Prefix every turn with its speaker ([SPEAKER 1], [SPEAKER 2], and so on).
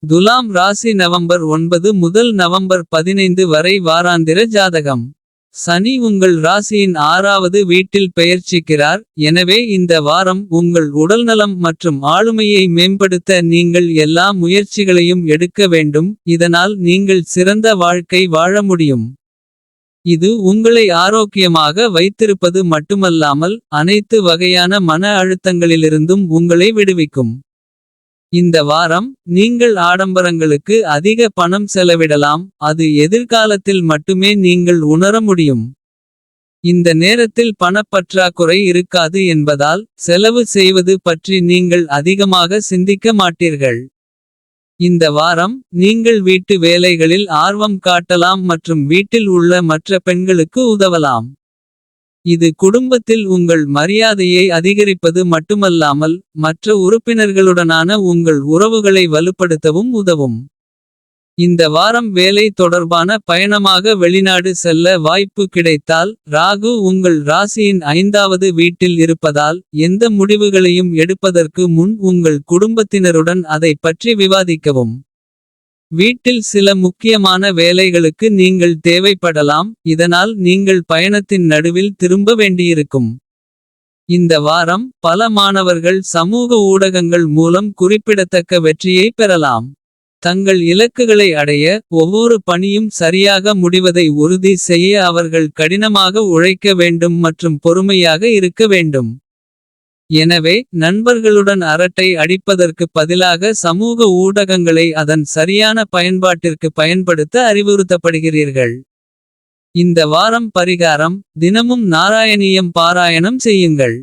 [SPEAKER 1] துலாம் ராசி நவம்பர் 9 முதல் நவம்பர் 15 வரை வாராந்திர ஜாதகம். சனி உங்கள் ராசியின் 6வது வீட்டில் பெயர்ச்சிக்கிறார். எனவே இந்த வாரம் உங்கள் உடல்நலம் மற்றும் ஆளுமையை மேம்படுத்த நீங்கள் எல்லா முயற்சிகளையும் எடுக்க வேண்டும். இதனால் நீங்கள் சிறந்த வாழ்க்கை வாழ முடியும். இது உங்களை ஆரோக்கியமாக வைத்திருப்பது மட்டுமல்லாமல். அனைத்து வகையான மன அழுத்தங்களிலிருந்தும் உங்களை விடுவிக்கும். இந்த வாரம் நீங்கள் ஆடம்பரங்களுக்கு அதிக பணம் செலவிடலாம். அது எதிர்காலத்தில் மட்டுமே நீங்கள் உணர முடியும். இந்த நேரத்தில் பணப்பற்றாக்குறை இருக்காது என்பதால். செலவு செய்வது பற்றி நீங்கள் அதிகமாக சிந்திக்க மாட்டீர்கள். இந்த வாரம் நீங்கள் வீட்டு வேலைகளில் ஆர்வம் காட்டலாம் மற்றும் வீட்டில் உள்ள மற்ற பெண்களுக்கு உதவலாம். இது குடும்பத்தில் உங்கள் மரியாதையை அதிகரிப்பது மட்டுமல்லாமல். மற்ற உறுப்பினர்களுடனான உங்கள் உறவுகளை வலுப்படுத்தவும் உதவும். இந்த வாரம் வேலை தொடர்பான பயணமாக வெளிநாடு செல்ல வாய்ப்பு கிடைத்தால். ராகு உங்கள் ராசியின் 5வது வீட்டில் இருப்பதால். எந்த முடிவுகளையும் எடுப்பதற்கு முன் உங்கள் குடும்பத்தினருடன் அதை பற்றி விவாதிக்கவும். வீட்டில் சில முக்கியமான வேலைகளுக்கு நீங்கள் தேவைப்படலாம். இதனால் நீங்கள் பயணத்தின் நடுவில் திரும்ப வேண்டியிருக்கும். இந்த வாரம் பல மாணவர்கள் சமூக ஊடகங்கள் மூலம் குறிப்பிடத்தக்க வெற்றியை பெறலாம். தங்கள் இலக்குகளை அடைய ஒவ்வொரு பணியும் சரியாக முடிவதை உறுதி செய்ய அவர்கள் கடினமாக உழைக்க வேண்டும் மற்றும் பொறுமையாக இருக்க வேண்டும். எனவே நண்பர்களுடன் அரட்டை அடிப்பதற்கு பதிலாக சமூக ஊடகங்களை அதன் சரியான பயன்பாட்டிற்கு பயன்படுத்த அறிவுறுத்தப்படுகிறீர்கள். இந்த வாரம் பரிகாரம்: தினமும் நாராயணியம் பாராயணம் செய்யுங்கள்.